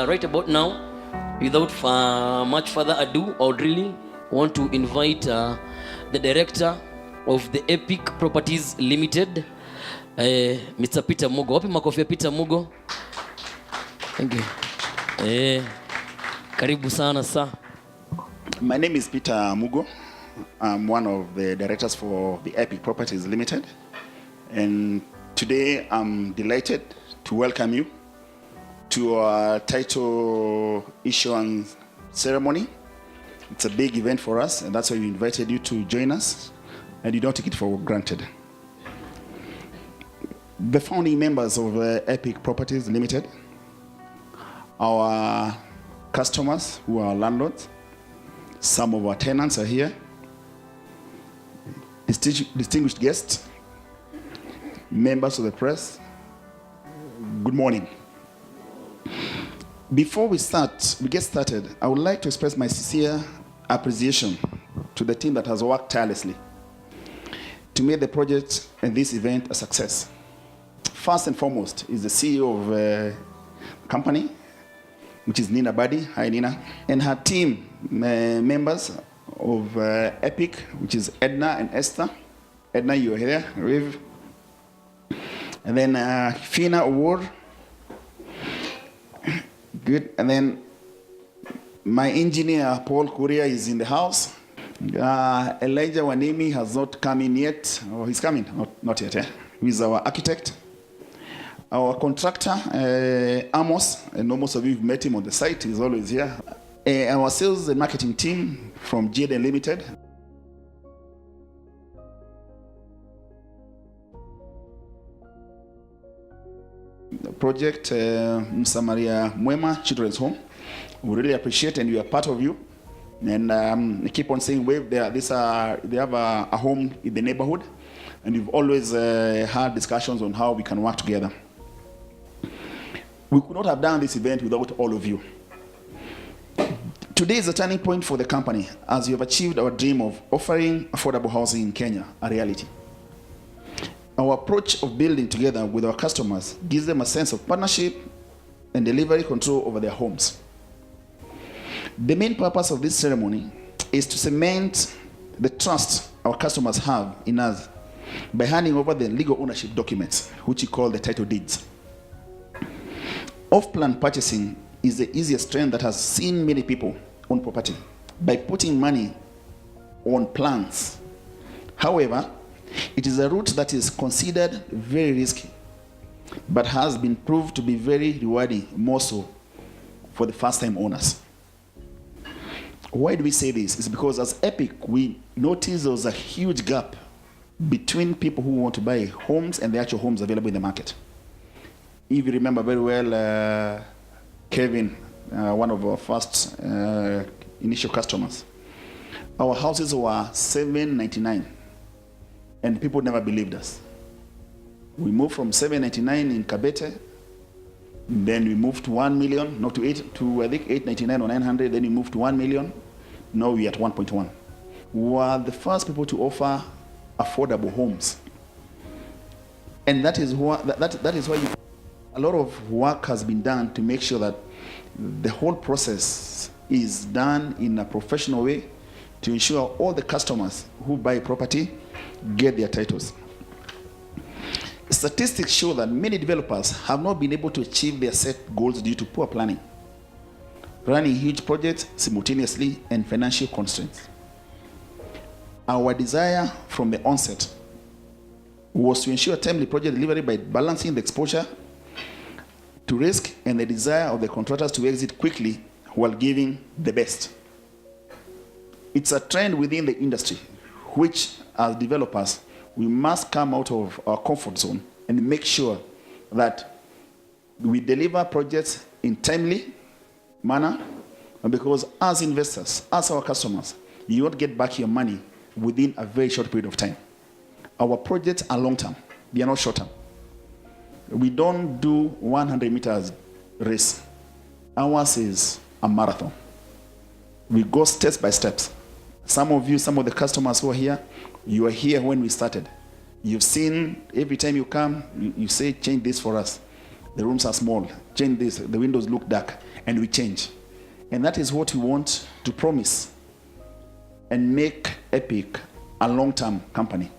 right about now, without much further ado, I would really want to invite the director of the Epic Properties Limited, Mr. Peter Mugo. Wapi makofi ya Peter Mugo? Thank you. Karibu sana sir. My name is Peter Mugo. I'm one of the directors for the Epic Properties Limited. And today I'm delighted to welcome you to our title issuance ceremony. It's a big event for us, and that's why we invited you to join us, and you don't take it for granted. The founding members of Epic Properties Limited, our customers who are landlords, some of our tenants are here, distinguished guests, members of the press, good morning. Before we get started, I would like to express my sincere appreciation to the team that has worked tirelessly to make the project and this event a success. First and foremost is the CEO of the company, which is Nina Badi. Hi, Nina. And her team members of Epic, which is Edna and Esther. Edna, you're here. Riv. And then Fina Award. Good. And then my engineer, Paul Kuria, is in the house. Elijah Wanemi has not come in yet. Oh, he's coming. Not yet. He's our architect. Our contractor, Amos, and most of you have met him on the site. He's always here. Our sales and marketing team from Jaden Limited. Project Msamaria Mwema Children's Home. We really appreciate, and we are part of you. And I keep on saying, Wave, they have a home in the neighborhood, and we've always had discussions on how we can work together. We could not have done this event without all of you. Today is a turning point for the company, as we have achieved our dream of offering affordable housing in Kenya a reality. Our approach of building together with our customers gives them a sense of partnership and delivery control over their homes. The main purpose of this ceremony is to cement the trust our customers have in us by handing over the legal ownership documents, which we call the title deeds. Off-plan purchasing is the easiest trend that has seen many people own property by putting money on plans. However, it is a route that is considered very risky, but has been proved to be very rewarding, more so for the first-time owners. Why do we say this? It's because as Epic, we noticed there was a huge gap between people who want to buy homes and the actual homes available in the market. If you remember very well, Kevin, one of our first initial customers, our houses were $799. And people never believed us. We moved from $799 in Kabete, then we moved to 1 million, not to I think $899 or $900, then we moved to 1 million. Now we're at 1.1. We were the first people to offer affordable homes. And that is why a lot of work has been done to make sure that the whole process is done in a professional way to ensure all the customers who buy property get their titles. Statistics show that many developers have not been able to achieve their set goals due to poor planning, running huge projects simultaneously, and financial constraints. Our desire from the onset was to ensure timely project delivery by balancing the exposure to risk and the desire of the contractors to exit quickly while giving the best. It's a trend within the industry, which as developers, we must come out of our comfort zone and make sure that we deliver projects in timely manner, because as investors, as our customers, you won't get back your money within a very short period of time. Our projects are long-term, they are not short-term. We don't do 100 meters race. Ours is a marathon. We go steps by steps. Some of the customers who are here, you were here when we started. You've seen every time you come, you say, change this for us. the rooms are small, change this, the windows look dark, and we change. And that is what we want to promise and make Epic a long-term company.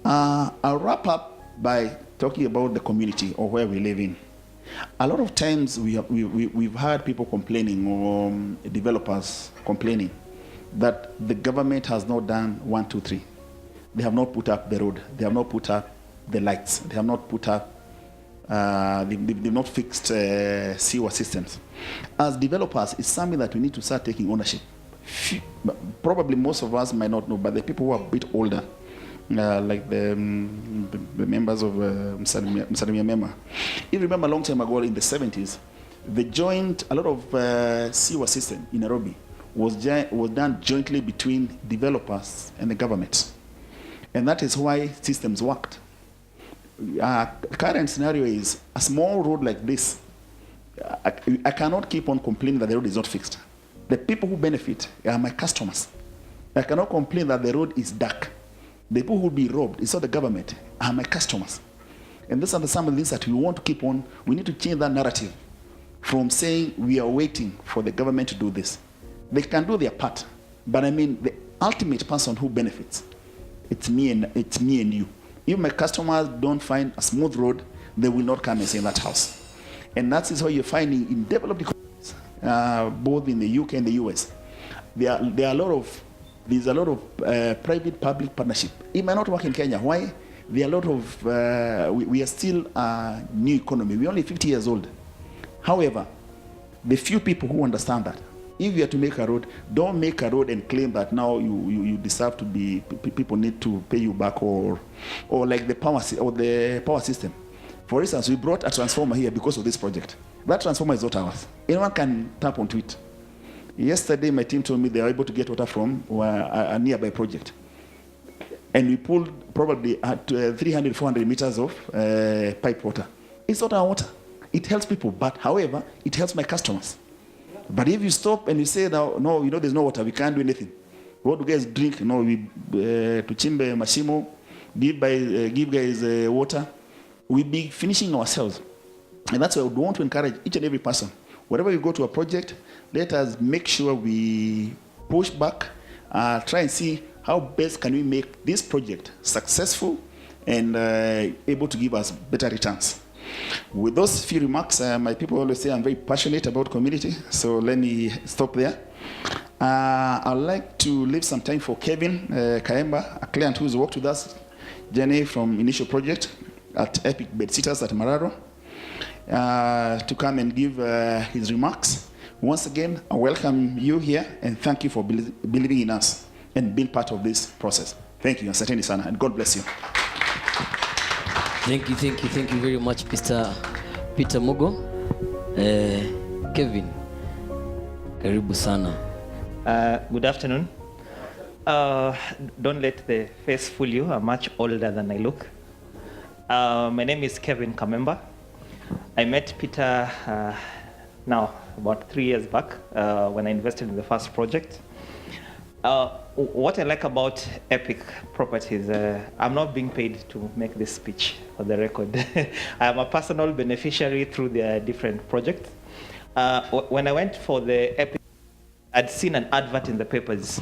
I'll wrap up by talking about the community or where we live in. A lot of times we've heard people complaining, or developers complaining, that the government has not done 1, 2, 3. They have not put up the road. They have not put up the lights. They have not put up, they've not fixed sewer systems. As developers, it's something that we need to start taking ownership. Probably most of us might not know, but the people who are a bit older, like the members of Msalimia Mema. If you remember a long time ago in the 70s, a lot of sewer system in Nairobi was done jointly between developers and the government. And that is why systems worked. Current scenario is a small road like this. I cannot keep on complaining that the road is not fixed. The people who benefit are my customers. I cannot complain that the road is dark. The people who will be robbed, it's not the government, are my customers. And these are some of the things that we want to keep on. We need to change that narrative from saying we are waiting for the government to do this. They can do their part, but I mean the ultimate person who benefits, it's me and you. If my customers don't find a smooth road, they will not come and stay in that house. And that is how you're finding in developed economies, both in the UK and the US. There's a lot of private-public partnership. It might not work in Kenya. Why? There are a lot of, we are still a new economy. We're only 50 years old. However, the few people who understand that, if you are to make a road, don't make a road and claim that now you deserve to be, people need to pay you back, or like the power system. For instance, we brought a transformer here because of this project. That transformer is not ours. Anyone can tap onto it. Yesterday, my team told me they were able to get water from a nearby project. And we pulled probably 300, 400 meters of pipe water. It's not our water. It helps people, but however, it helps my customers. But if you stop and you say, no, there's no water, we can't do anything. What do guys drink? We to chimbe mashimo, give guys water. We'll be finishing ourselves. And that's why we want to encourage each and every person. Wherever you go to a project, let us make sure we push back, try and see how best can we make this project successful and able to give us better returns. With those few remarks, my people always say I'm very passionate about community, so let me stop there. I'd like to leave some time for Kevin Kaemba, a client who's worked with us, Jenny from Initial Project at Epic Bedsitters at Mararo, to come and give his remarks. Once again, I welcome you here and thank you for believing in us and being part of this process. Thank you, Asanteni sana, and God bless you. Thank you very much, Mr. Peter Mugo. Kevin, karibu sana. Good afternoon. Don't let the face fool you. I'm much older than I look. My name is Kevin Kamemba. I met Peter now about 3 years back when I invested in the first project. What I like about Epic Properties, I'm not being paid to make this speech for the record. I am a personal beneficiary through their different projects. When I went for the Epic, I'd seen an advert in the papers.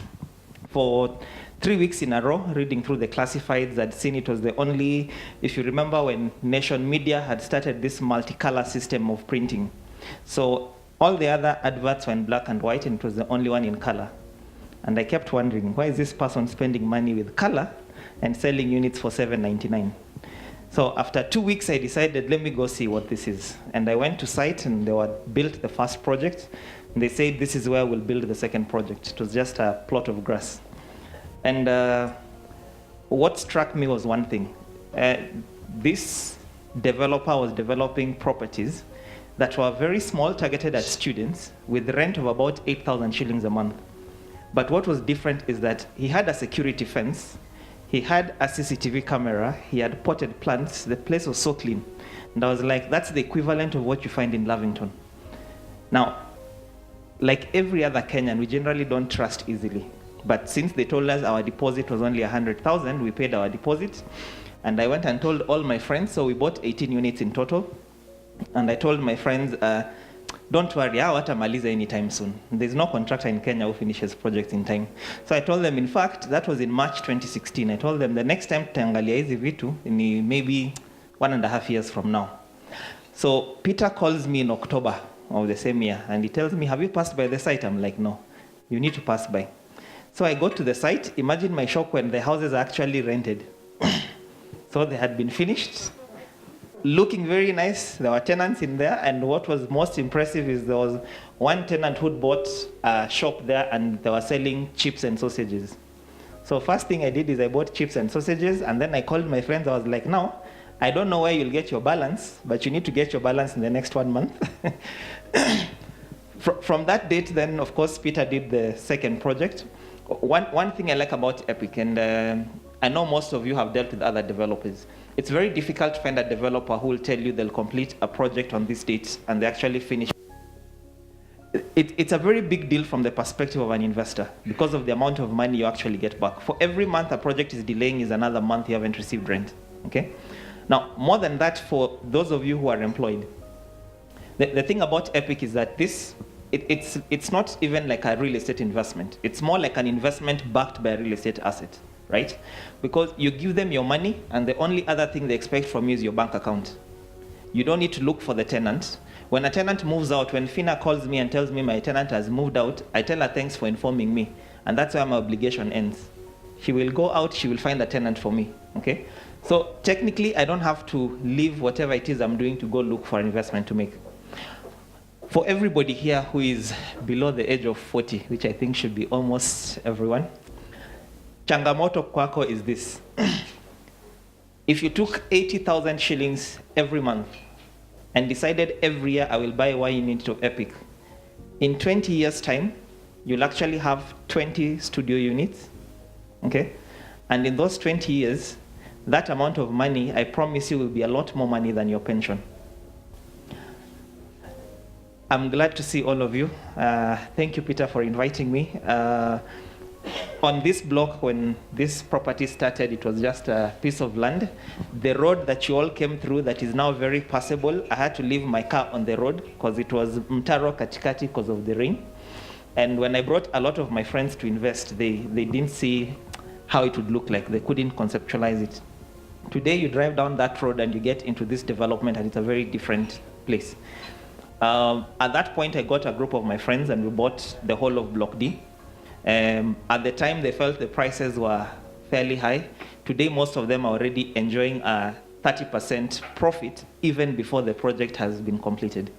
For 3 weeks in a row, reading through the classifieds, I'd seen it was the only, if you remember when Nation Media had started this multicolor system of printing. So all the other adverts were in black and white, and it was the only one in color. And I kept wondering, why is this person spending money with color and selling units for $7.99? So after 2 weeks, I decided, let me go see what this is. And I went to site, and they had built the first project. And they said, this is where we'll build the second project. It was just a plot of grass. And what struck me was one thing. This developer was developing properties that were very small, targeted at students, with rent of about 8,000 shillings a month. But what was different is that he had a security fence, he had a CCTV camera, he had potted plants, the place was so clean. And I was like, that's the equivalent of what you find in Lavington. Now, like every other Kenyan, we generally don't trust easily. But since they told us our deposit was only 100,000, we paid our deposit. And I went and told all my friends, so we bought 18 units in total. And I told my friends, don't worry, hawatamaliza anytime soon. There's no contractor in Kenya who finishes projects in time. So I told them, in fact, that was in March 2016. I told them the next time tutaangalia hizi vitu ni maybe 1.5 years from now. So Peter calls me in October of the same year, and he tells me, have you passed by the site? I'm like, no, you need to pass by. So I go to the site. Imagine my shock when the houses are actually rented. So they had been finished, looking very nice. There were tenants in there, and what was most impressive is there was one tenant who bought a shop there, and they were selling chips and sausages. So first thing I did is I bought chips and sausages, and then I called my friends. I was like, now, I don't know where you'll get your balance, but you need to get your balance in the next 1 month. From that date, then, of course, Peter did the second project. One thing I like about Epic, and I know most of you have dealt with other developers, it's very difficult to find a developer who will tell you they'll complete a project on this date and they actually finish. It's a very big deal from the perspective of an investor because of the amount of money you actually get back. For every month a project is delaying is another month you haven't received rent. Okay? Now, more than that, for those of you who are employed, the thing about Epic is that it's not even like a real estate investment. It's more like an investment backed by a real estate asset, right? Because you give them your money, and the only other thing they expect from you is your bank account. You don't need to look for the tenant. When a tenant moves out, when Fina calls me and tells me my tenant has moved out, I tell her thanks for informing me, and that's where my obligation ends. She will go out, she will find a tenant for me, okay? So technically, I don't have to leave whatever it is I'm doing to go look for an investment to make. For everybody here who is below the age of 40, which I think should be almost everyone, changamoto kwako is this. If you took 80,000 shillings every month and decided every year I will buy 1 unit of Epic, in 20 years' time, you'll actually have 20 studio units, okay? And in those 20 years, that amount of money, I promise you, will be a lot more money than your pension. I'm glad to see all of you. Thank you, Peter, for inviting me. On this block, when this property started, it was just a piece of land. The road that you all came through that is now very passable, I had to leave my car on the road because it was mtaro katikati because of the rain. And when I brought a lot of my friends to invest, they didn't see how it would look like. They couldn't conceptualize it. Today, you drive down that road and you get into this development, and it's a very different place. At that point, I got a group of my friends and we bought the whole of Block D. At the time, they felt the prices were fairly high. Today, most of them are already enjoying a 30% profit even before the project has been completed.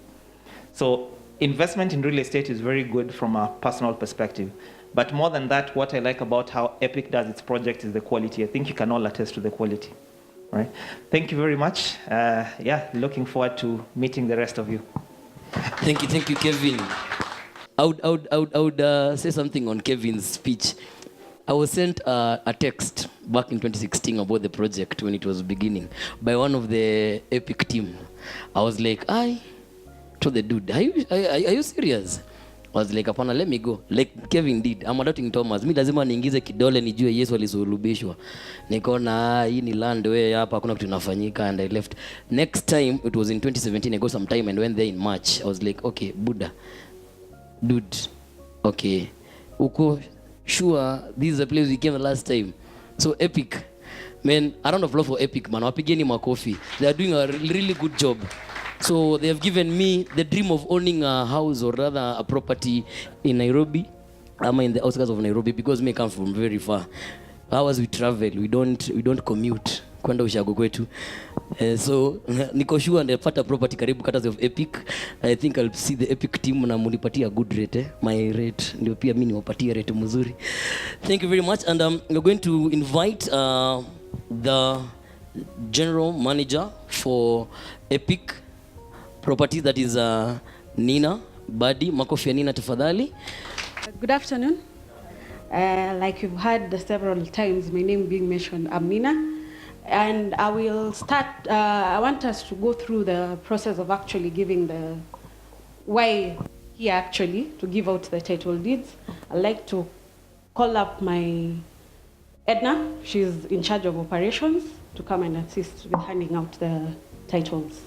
So investment in real estate is very good from a personal perspective. But more than that, what I like about how Epic does its project is the quality. I think you can all attest to the quality. All right. Thank you very much. Yeah, looking forward to meeting the rest of you. Thank you, Kevin. I would say something on Kevin's speech. I was sent a text back in 2016 about the project when it was beginning by one of the Epic team. I was like, I told the dude, are you serious? I was like, apana, let me go. Like Kevin did. I'm doubting Thomas. Mi lazima niingize kidole nijue Yesu alisulubishwa. Nikaona hii ni land way hapa hakuna kitu inafanyika, and I left. Next time, it was in 2017, I got some time and went there in March. I was like, okay, Buddha. Dude, okay. Uko sure this is the place we came the last time? So Epic. Man, a round of love for Epic, man. Wapigeni makofi. They are doing a really good job. So they have given me the dream of owning a house, or rather a property in Nairobi. I'm in the outskirts of Nairobi because me come from very far. Hours we travel, we don't commute kwenda ushago kwetu. So niko sure ndapata property karibu kata of Epic. I think I'll see the Epic team na munipatia good rate. My rate ndio pia mimi niwapatie rate mzuri. Thank you very much, and we're going to invite the general manager for Epic Property, that is Nina Badi. Makofi ya Nina tafadhali. Good afternoon. Like you've heard several times, my name being mentioned, I'm Nina. And I will start, I want us to go through the process of actually giving the, why here actually, to give out the title deeds. I'd like to call up my Edna. She's in charge of operations. to come and assist with handing out the titles.